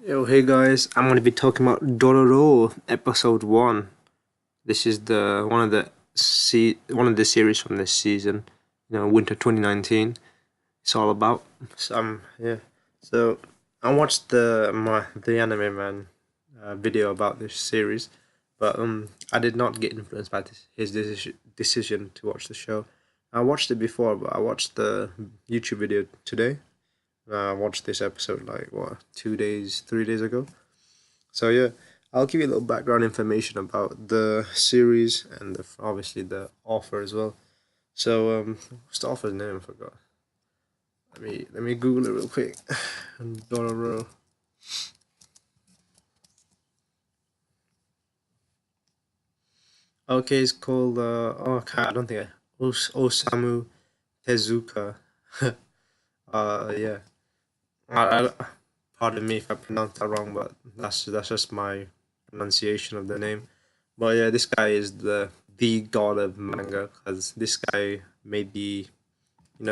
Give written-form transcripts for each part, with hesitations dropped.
Yo, hey guys, I'm gonna be talking about Dororo episode 1. This is the one of the series from this season, winter 2019. It's all about yeah. So I watched the Anime Man video about this series, but I did not get influenced by his decision to watch the show. I watched it before, but I watched the YouTube video today. I watched this episode like what 2 days, 3 days ago. So yeah, I'll give you a little background information about the series and obviously the author as well. So what's the author's name? I forgot. Let me Google it real quick. Dororo. Okay, it's called I don't think Osamu Tezuka. Yeah. Pardon me if I pronounced that wrong, but that's just my pronunciation of the name. But yeah, this guy is the god of manga because this guy made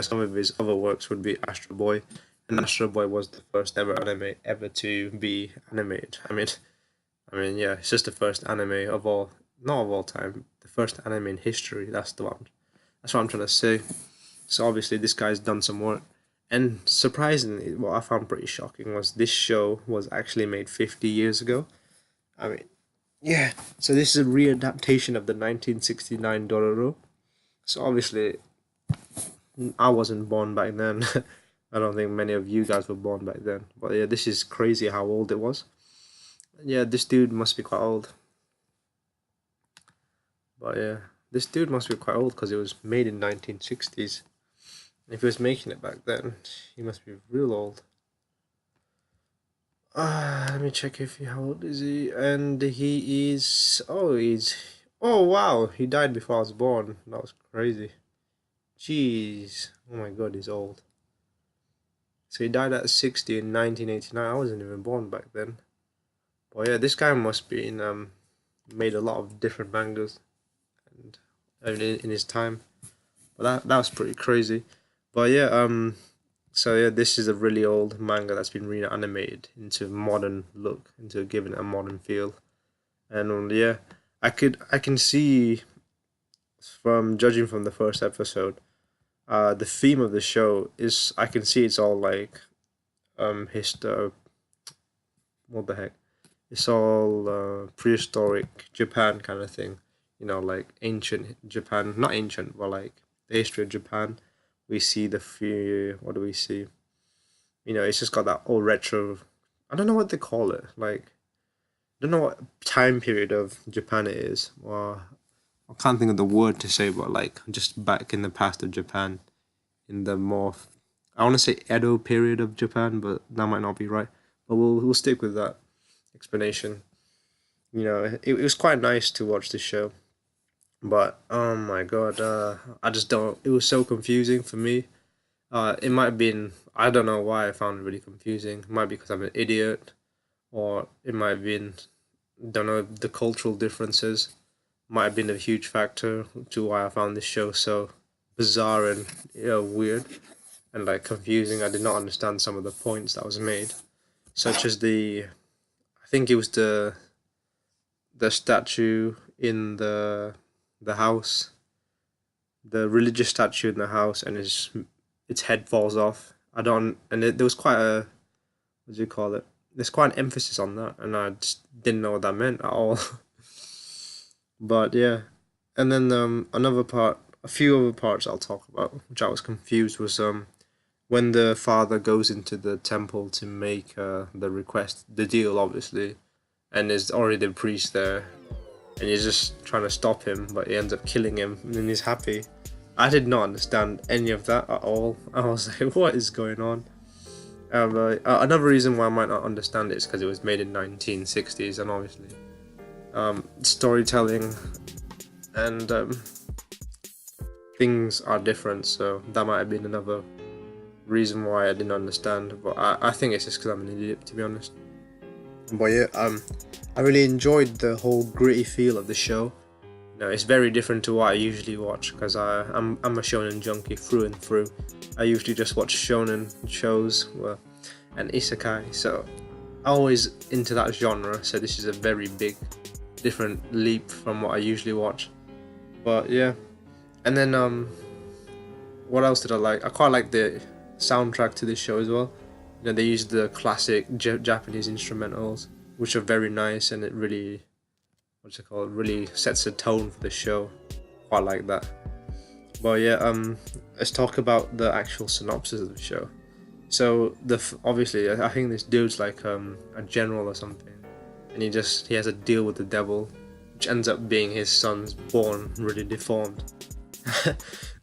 some of his other works would be Astro Boy, and Astro Boy was the first ever anime ever to be animated. I mean, yeah, it's just the first anime of all, not of all time, the first anime in history. That's what I'm trying to say. So obviously, this guy's done some work. And surprisingly, what I found pretty shocking was this show was actually made 50 years ago. I mean, yeah. So this is a readaptation of the 1969 Dororo. So obviously, I wasn't born back then. I don't think many of you guys were born back then. But yeah, this is crazy how old it was. Yeah, this dude must be quite old. But yeah, this dude must be quite old because it was made in 1960s. If he was making it back then, he must be real old. Let me check if how old is he? And oh wow, he died before I was born. That was crazy. Jeez. Oh my god, he's old. So he died at 60 in 1989. I wasn't even born back then. But yeah, this guy must be made a lot of different mangas and in his time. But that was pretty crazy. But yeah, so yeah, this is a really old manga that's been reanimated into modern look, into giving it a modern feel. And yeah, I can see from judging from the first episode, the theme of the show is I can see it's all like histo what the heck? It's all prehistoric Japan kind of thing. Like ancient Japan, not ancient, but like the history of Japan. We see the few. What do we see? It's just got that old retro. I don't know what they call it. Like, I don't know what time period of Japan it is. Well, I can't think of the word to say, but like just back in the past of Japan, in the more, I want to say Edo period of Japan, but that might not be right. But we'll stick with that explanation. It was quite nice to watch this show, but oh my god, I just don't. It was so confusing for me. It might have been. I don't know why I found it really confusing. It might be because I'm an idiot, or it might have been. Don't know the cultural differences. Might have been a huge factor to why I found this show so bizarre and weird and like confusing. I did not understand some of the points that was made, such as I think it was the statue in the house, the religious statue in the house, and its head falls off. I don't, and there was quite a what do you call it? There's quite an emphasis on that, and I just didn't know what that meant at all. But yeah, and then another part, a few other parts I'll talk about, which I was confused was when the father goes into the temple to make the request, the deal, obviously, and there's already the priest there, and he's just trying to stop him, but he ends up killing him, and he's happy. I did not understand any of that at all. I was like, what is going on? Another reason why I might not understand it is because it was made in 1960s, and obviously, storytelling and things are different, so that might have been another reason why I didn't understand. But I think it's just because I'm an idiot, to be honest. But yeah, I really enjoyed the whole gritty feel of the show. It's very different to what I usually watch because I'm a shonen junkie through and through. I usually just watch shonen shows and isekai. So always into that genre, so this is a very big different leap from what I usually watch. But yeah, and then what else did I like? I quite like the soundtrack to this show as well. You know, they use the classic Japanese instrumentals, which are very nice, and it really, what's it called, really sets a tone for the show. Quite like that. But yeah, let's talk about the actual synopsis of the show. So obviously, I think this dude's like a general or something, and he has a deal with the devil, which ends up being his son's born really deformed.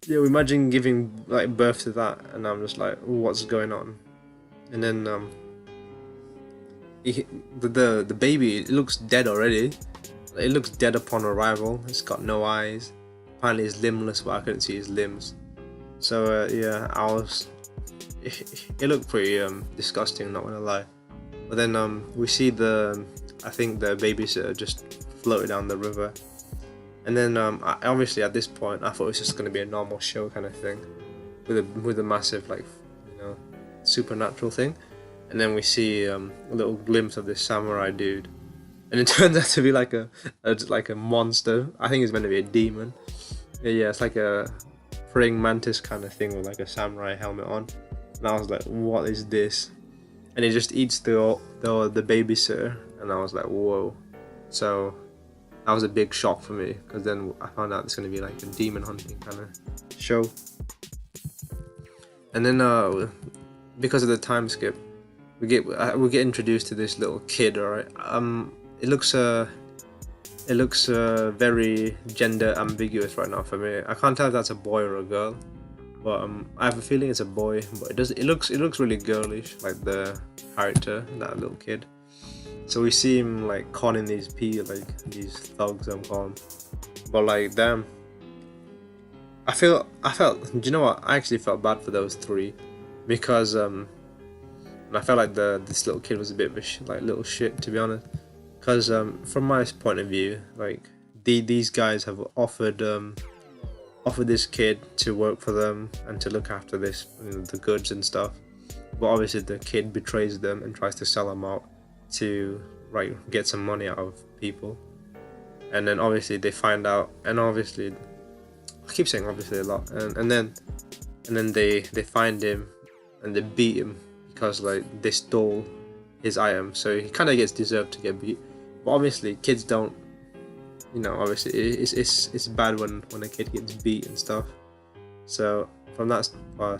Yeah, imagine giving like birth to that, and I'm just like, what's going on? And then he, the baby, it looks dead already. It looks dead upon arrival. It's got no eyes. Apparently, it's limbless, but I couldn't see his limbs. So yeah, it looked pretty disgusting. Not gonna lie. But then we see I think the babysitter just floated down the river. And then obviously at this point I thought it was just gonna be a normal show kind of thing, with a massive like, you know, supernatural thing. And then we see a little glimpse of this samurai dude, and it turns out to be like a monster. I think it's meant to be a demon. Yeah, it's like a praying mantis kind of thing with like a samurai helmet on. And I was like, what is this? And it just eats the babysitter, and I was like, whoa. So that was a big shock for me, because then I found out it's going to be like a demon hunting kind of show. And then because of the time skip, we get introduced to this little kid. All right, it looks very gender ambiguous right now for me. I can't tell if that's a boy or a girl, but I have a feeling it's a boy. But it looks really girlish, like the character, that little kid. So we see him like conning these these thugs, I'm calling. But like, damn, I felt. Do you know what? I actually felt bad for those three, because I felt like this little kid was a bit of a little shit, to be honest. Because from my point of view, like these guys have offered this kid to work for them and to look after this, you know, the goods and stuff. But obviously the kid betrays them and tries to sell them out to get some money out of people. And then obviously they find out, and obviously I keep saying obviously a lot, and then they find him and they beat him because like they stole his item, so he kind of deserved to get beat. But obviously kids don't, you know, obviously it's bad when a kid gets beat and stuff. So from that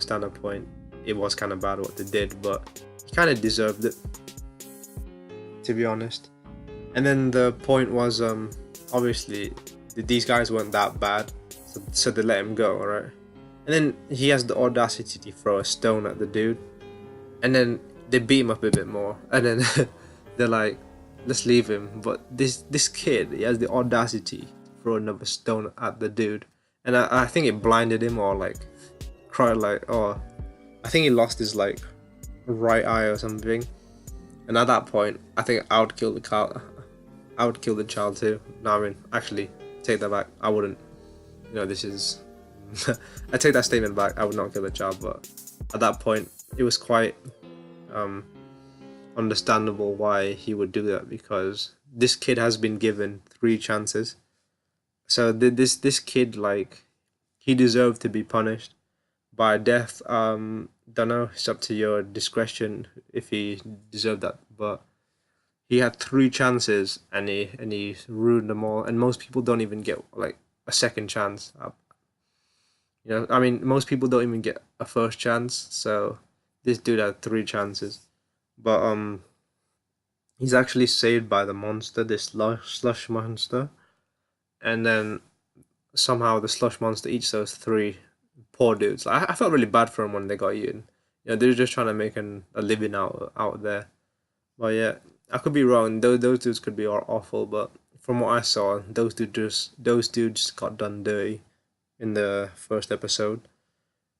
standpoint, it was kind of bad what they did, but he kind of deserved it, to be honest. And then the point was, obviously these guys weren't that bad, so they let him go, alright? And then he has the audacity to throw a stone at the dude, and then they beat him up a bit more, and then they're like, let's leave him. But this kid, he has the audacity to throw another stone at the dude, and I think it blinded him, or like cried like, oh, I think he lost his like right eye or something. And at that point, I think I would kill the child. I would kill the child too. No, I mean, actually, take that back. I wouldn't. You know, this is. I take that statement back. I would not kill the child, but at that point, it was quite understandable why he would do that, because this kid has been given 3 chances. So this kid, like, he deserved to be punished by death. Don't know. It's up to your discretion if he deserved that, but he had 3 chances and he ruined them all. And most people don't even get like a second chance. You know, I mean, most people don't even get a first chance. So this dude had 3 chances, but he's actually saved by the monster, this slush monster, and then somehow the slush monster eats those 3 poor dudes. Like, I felt really bad for them when they got eaten. You know, they were just trying to make a living out there. But yeah, I could be wrong. Those dudes could be awful, but from what I saw, those dudes got done dirty in the first episode.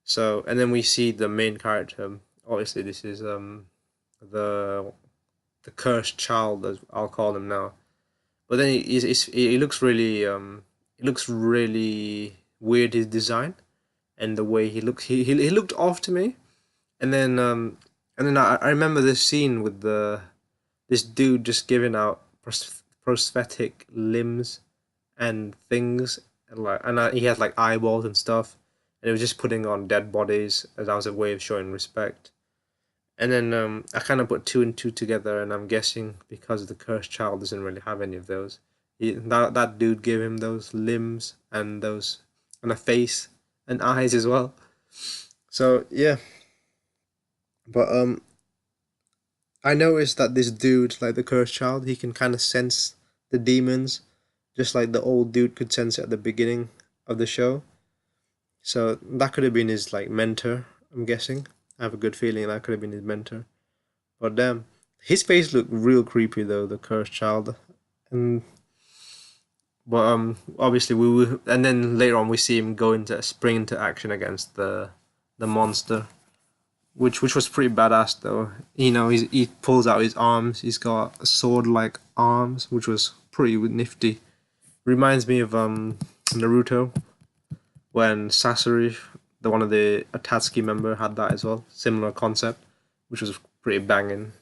So, and then we see the main character. Obviously, this is the cursed child, as I'll call him now. But then he looks really weird, his design and the way he looks. He looked off to me, and then I remember this scene with the this dude just giving out prosthetic limbs and things, and he had like eyeballs and stuff, and it was just putting on dead bodies as that was a way of showing respect. And then I kind of put two and two together, and I'm guessing because the cursed child doesn't really have any of those, that dude gave him those limbs and those and a face and eyes as well. So yeah, but I noticed that this dude, like the cursed child, he can kind of sense the demons, just like the old dude could sense it at the beginning of the show. So that could have been his like mentor. I'm guessing. I have a good feeling that could have been his mentor. But damn, his face looked real creepy though. The cursed child, and but obviously we will, and then later on we see him go into spring into action against the monster, which was pretty badass though. You know, he pulls out his arms. He's got sword like arms, which was pretty nifty. Reminds me of Naruto when Sasori, the one of the Akatsuki member, had that as well. Similar concept, which was pretty banging.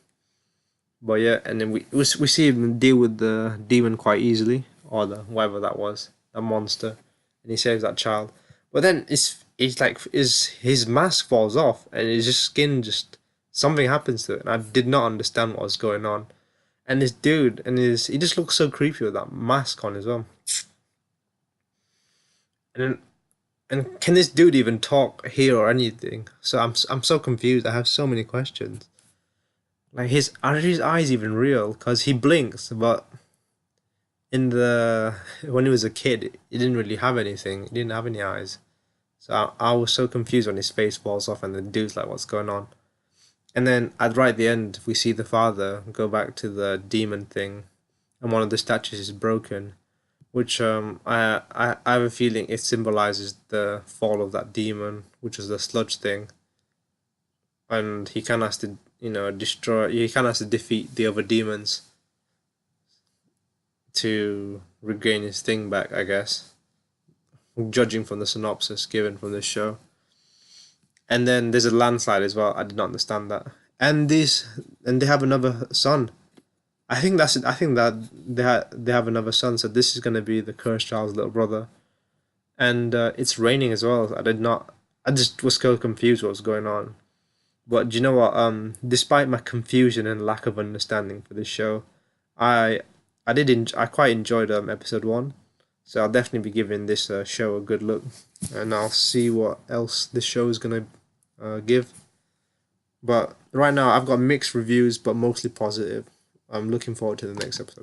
But yeah, and then we see him deal with the demon quite easily, or the whatever that was, the monster, and he saves that child. But then it's like his mask falls off, and his just skin just something happens to it, and I did not understand what was going on. And this dude, he just looks so creepy with that mask on as well. And then, and can this dude even talk here or anything? So I'm so confused. I have so many questions. Like are his eyes even real? Cause he blinks, but in the when he was a kid, he didn't really have anything. He didn't have any eyes. So I was so confused when his face falls off and the dude's like, "What's going on?" And then right at the end, we see the father go back to the demon thing, and one of the statues is broken, which I have a feeling it symbolizes the fall of that demon, which is the sludge thing, and he kind of has to destroy. He kind of has to defeat the other demons to regain his thing back, I guess, judging from the synopsis given from this show. And then there's a landslide as well. I did not understand that. And they have another son. I think that they have another son. So this is gonna be the cursed child's little brother. And it's raining as well. I did not. I just was so confused what was going on. But do you know what? Despite my confusion and lack of understanding for this show, I I quite enjoyed episode one, so I'll definitely be giving this show a good look, and I'll see what else this show is gonna give. But right now, I've got mixed reviews, but mostly positive. I'm looking forward to the next episode.